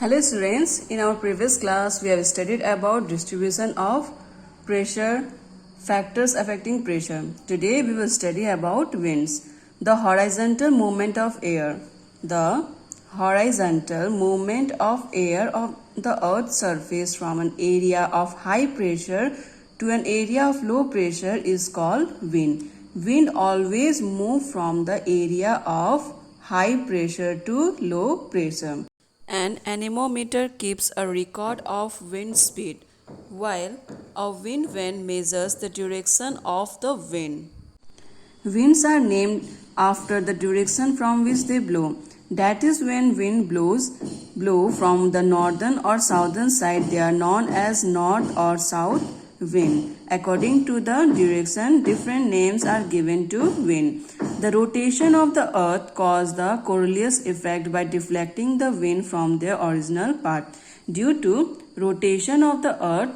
Hello students, in our previous class we have studied about distribution of pressure, factors affecting pressure. Today we will study about winds. The horizontal movement of air. The horizontal movement of air of the earth's surface from an area of high pressure to an area of low pressure is called wind. Wind always moves from the area of high pressure to low pressure. An anemometer keeps a record of wind speed, while a wind vane measures the direction of the wind. Winds are named after the direction from which they blow. That is, when wind blow from the northern or southern side, they are known as north or south wind. According to the direction, different names are given to wind. The rotation of the earth causes the Coriolis effect by deflecting the wind from their original path. Due to rotation of the earth,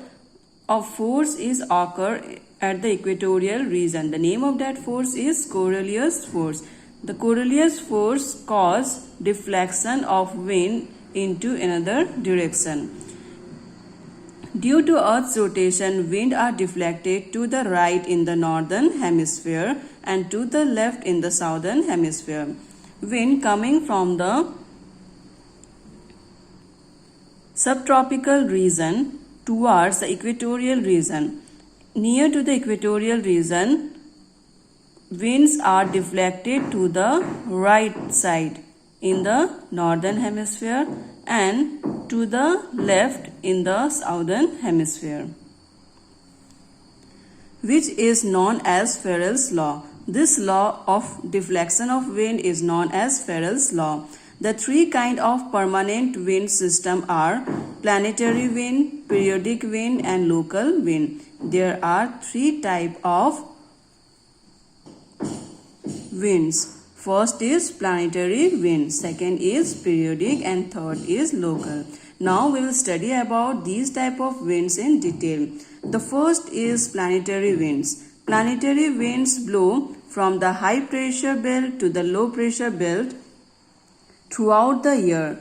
a force is occur at the equatorial region. The name of that force is Coriolis force. The Coriolis force causes deflection of wind into another direction. Due to Earth's rotation, winds are deflected to the right in the northern hemisphere and to the left in the southern hemisphere. Wind coming from the subtropical region towards the equatorial region. Near to the equatorial region, winds are deflected to the right side in the northern hemisphere and to the left in the southern hemisphere, which is known as Farrell's law. This law of deflection of wind is known as Farrell's law. The three kinds of permanent wind system are planetary wind, periodic wind, and local wind. There are three types of winds. First is planetary wind, second is periodic, and third is local. Now we will study about these type of winds in detail. The first is planetary winds. Planetary winds blow from the high pressure belt to the low pressure belt throughout the year.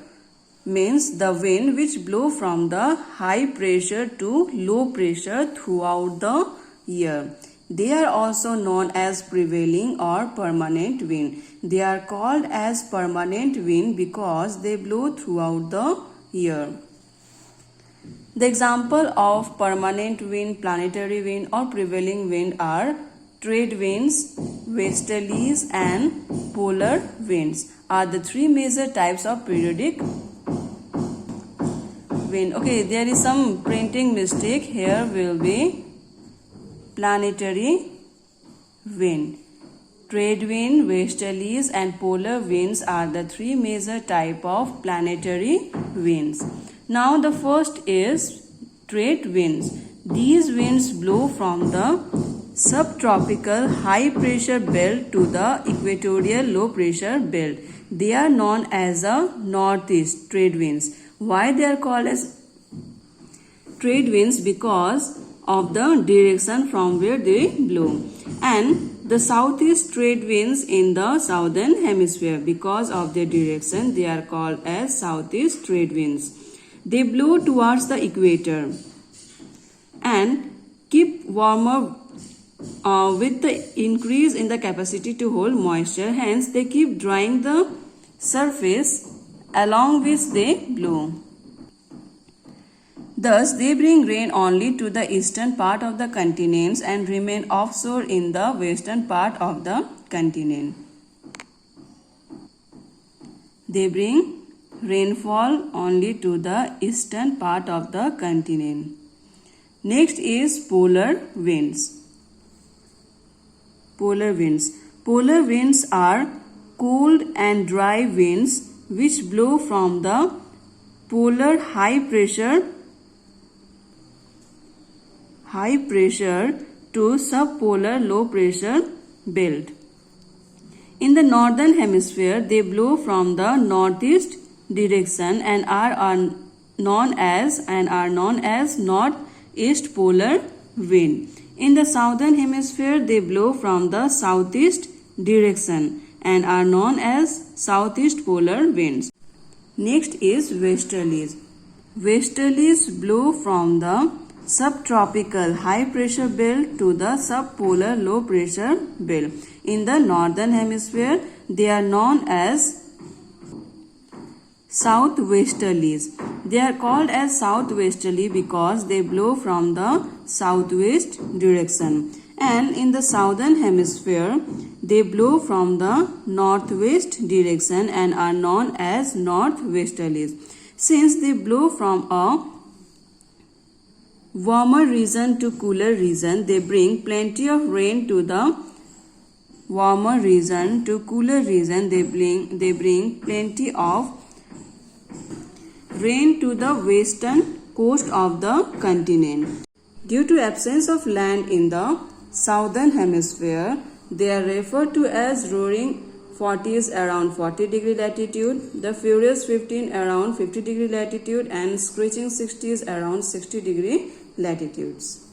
Means the wind which blow from the high pressure to low pressure throughout the year. They are also known as prevailing or permanent wind. They are called as permanent wind because they blow throughout the year. The example of permanent wind, planetary wind, or prevailing wind are trade winds, westerlies, and polar winds are the three major types of periodic wind. Okay, there is some printing mistake. Here will be planetary wind. Trade wind, westerlies, and polar winds are the three major types of planetary winds. Now the first is trade winds. These winds blow from the subtropical high pressure belt to the equatorial low pressure belt. They are known as the northeast trade winds. Why they are called as trade winds? Because of the direction from where they blow. And the southeast trade winds in the southern hemisphere, because of their direction they are called as southeast trade winds. They blow towards the equator and keep warmer with the increase in the capacity to hold moisture. Hence they keep drying the surface along which they blow. Thus, they bring rain only to the eastern part of the continents and remain offshore in the western part of the continent. They bring rainfall only to the eastern part of the continent. Next is polar winds. Polar winds. Polar winds are cold and dry winds which blow from the polar high pressure to subpolar low pressure belt. In the northern hemisphere, they blow from the northeast direction and are known as northeast polar wind. In the southern hemisphere, they blow from the southeast direction and are known as southeast polar winds. Next is westerlies. Westerlies blow from the subtropical high pressure belt to the subpolar low pressure belt. In the northern hemisphere, they are known as southwesterlies. They are called as southwesterly because they blow from the southwest direction. And in the southern hemisphere, they blow from the northwest direction and are known as northwesterlies. Since they blow from a warmer region to cooler region, they bring plenty of rain to the warmer region to cooler region. They bring plenty of rain to the western coast of the continent. Due to absence of land in the southern hemisphere, they are referred to as roaring 40s around 40 degree latitude, the furious 15 around 50 degree latitude, and screeching 60s around 60 degree latitudes.